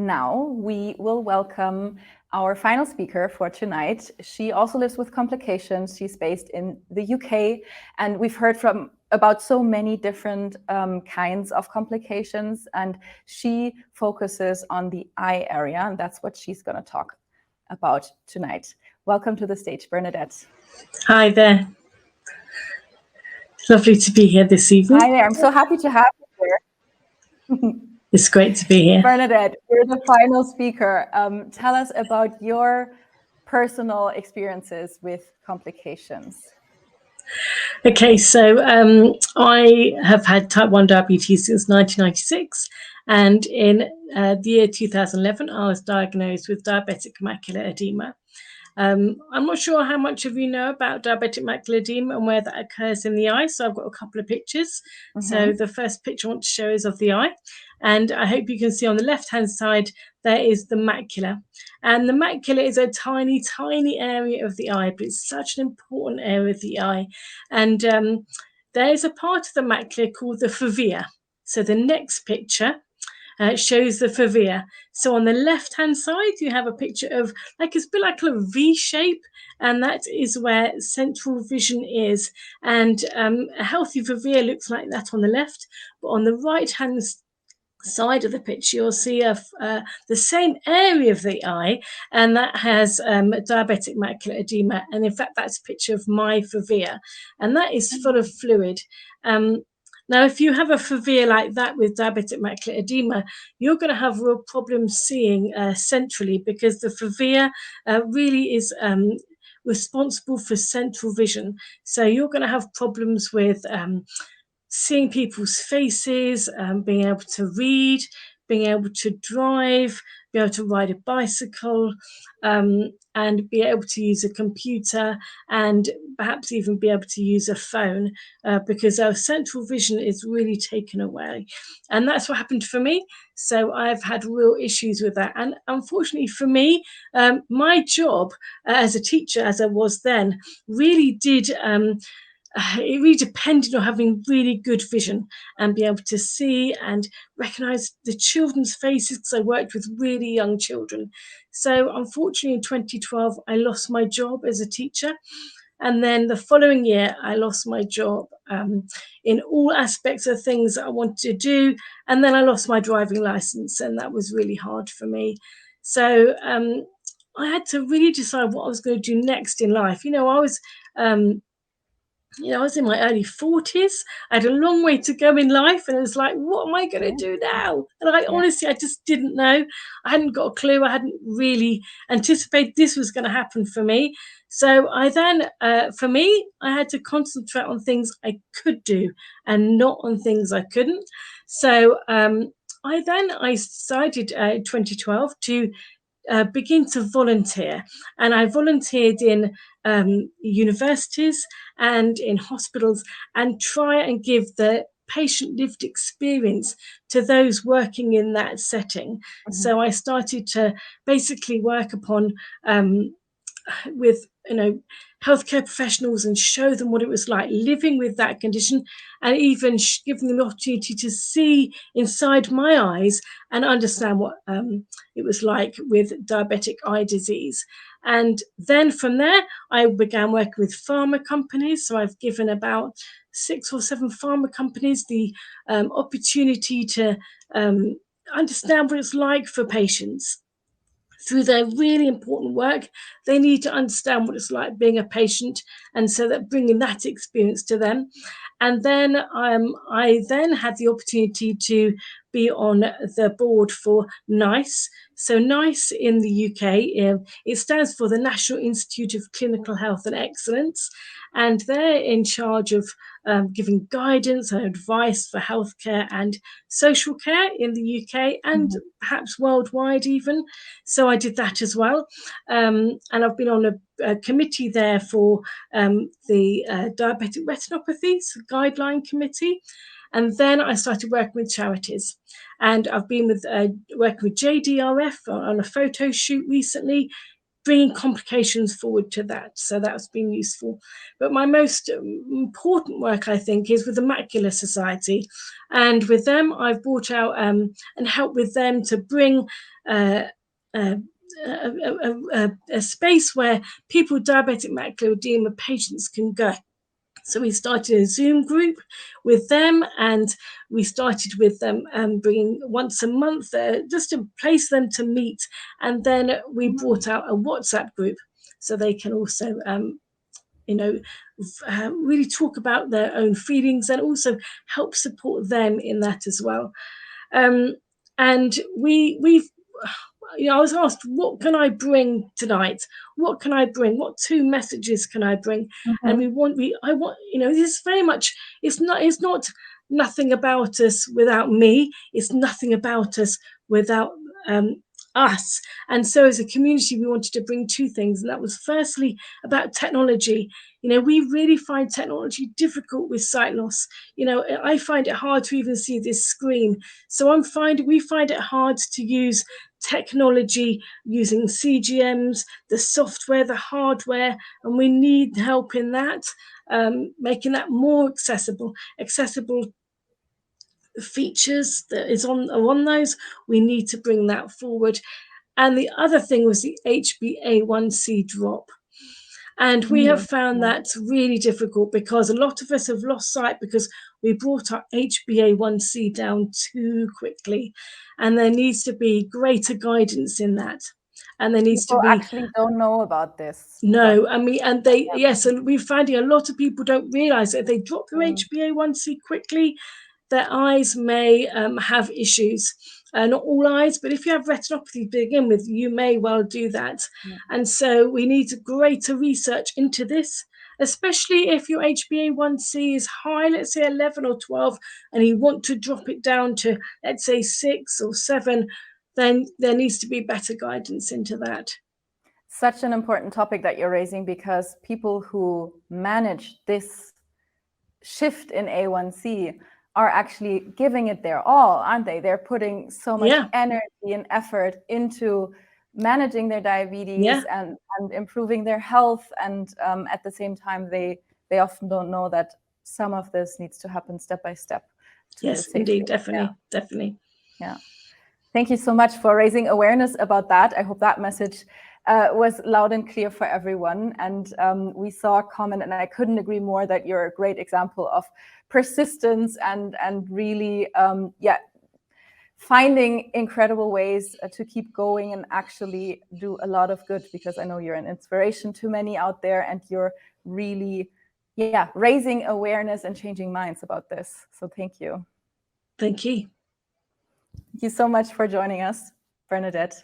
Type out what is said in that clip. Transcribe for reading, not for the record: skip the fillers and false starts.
now we will welcome our final speaker for tonight. She also lives with complications. She's based in the UK, and we've heard about so many different kinds of complications, and she focuses on the eye area, and that's what she's going to talk about tonight. Welcome to the stage, Bernadette. Hi there. Lovely to be here this evening. Hi there. I'm so happy to have you here. It's great to be here. Bernadette, you're the final speaker. Tell us about your personal experiences with complications. Okay, so I have had type 1 diabetes since 1996, and in the year 2011, I was diagnosed with diabetic macular edema. I'm not sure how much of you know about diabetic macular edema and where that occurs in the eye, so I've got a couple of pictures. So the first picture I want to show is of the eye, and I hope you can see on the left-hand side there is the macula. And the macula is a tiny, tiny area of the eye, but it's such an important area of the eye. And there is a part of the macula called the fovea. So the next picture shows the fovea. So on the left-hand side, you have a picture of it's a bit like a V shape, and that is where central vision is. And a healthy fovea looks like that on the left, but on the right-hand side of the picture, you'll see the same area of the eye, and that has diabetic macular edema. And in fact, that's a picture of my fovea, and that is full of fluid. Now, if you have a fovea like that with diabetic macular edema, you're going to have real problems seeing centrally, because the fovea really is responsible for central vision. So you're going to have problems with seeing people's faces, being able to read, being able to drive, be able to ride a bicycle, and be able to use a computer, and perhaps even be able to use a phone, because our central vision is really taken away. And that's what happened for me. So I've had real issues with that. And unfortunately for me, my job as a teacher, as I was then, really did it really depended on having really good vision and be able to see and recognize the children's faces, because I worked with really young children. So unfortunately in 2012, I lost my job as a teacher. And then the following year, I lost my job in all aspects of things that I wanted to do. And then I lost my driving license, and that was really hard for me. So I had to really decide what I was going to do next in life. I was in my early 40s. I had a long way to go in life, and it was like, what am I going to do now? And honestly, I just didn't know. I hadn't got a clue. I hadn't really anticipated this was going to happen for me. So I then, for me, I had to concentrate on things I could do and not on things I couldn't. So I decided in 2012 to begin to volunteer, and I volunteered in universities and in hospitals, and try and give the patient lived experience to those working in that setting. So I started to basically work upon with healthcare professionals and show them what it was like living with that condition, and even give them the opportunity to see inside my eyes and understand what it was like with diabetic eye disease. And then from there, I began working with pharma companies. So I've given about 6 or 7 pharma companies the opportunity to understand what it's like for patients. Through their really important work, they need to understand what it's like being a patient, and so that bringing that experience to them. And then I then had the opportunity to be on the board for NICE. So NICE in the UK, it stands for the National Institute of Clinical Health and Excellence, and they're in charge of giving guidance and advice for healthcare and social care in the UK and perhaps worldwide even. So I did that as well. And I've been on a committee there for the diabetic retinopathy guideline committee. And then I started working with charities. And I've been working with JDRF on a photo shoot recently, bringing complications forward to that. So that's been useful. But my most important work, I think, is with the Macular Society. And with them, I've brought out and helped with them to bring a space where people with diabetic macular edema patients can go. So we started a Zoom group with them, and we started with them bringing once a month just a place for them to meet. And then we brought out a WhatsApp group so they can also, really talk about their own feelings and also help support them in that as well. And we've I was asked, what can I bring tonight? What can I bring? What two messages can I bring? And I want, this very much, it's not nothing about us without me. It's nothing about us without us. And so as a community, we wanted to bring two things. And that was firstly about technology. We really find technology difficult with sight loss. I find it hard to even see this screen. So we find it hard to use technology using CGMs, the software, the hardware, and we need help in that, making that more accessible features that is on those. We need to bring that forward. And the other thing was the HbA1c drop. And we have found that really difficult because a lot of us have lost sight because we brought our HbA1c down too quickly. And there needs to be greater guidance in that. And there needs people to be actually don't know about this. No, I mean, and and we're finding a lot of people don't realize that if they drop their HbA1c quickly, their eyes may have issues. Not all eyes, but if you have retinopathy to begin with, you may well do that. And so we need greater research into this, especially if your HbA1c is high, let's say 11 or 12, and you want to drop it down to, let's say, 6 or 7, then there needs to be better guidance into that. Such an important topic that you're raising, because people who manage this shift in A1C are actually giving it their all, aren't they? They're putting so much energy and effort into managing their diabetes and improving their health. And at the same time, they often don't know that some of this needs to happen step by step. Yes, indeed, definitely. Yeah. Thank you so much for raising awareness about that. I hope that message was loud and clear for everyone. And we saw a comment, and I couldn't agree more, that you're a great example of persistence and really, finding incredible ways to keep going and actually do a lot of good, because I know you're an inspiration to many out there, and you're really, raising awareness and changing minds about this. So thank you. Thank you. Thank you so much for joining us, Bernadette.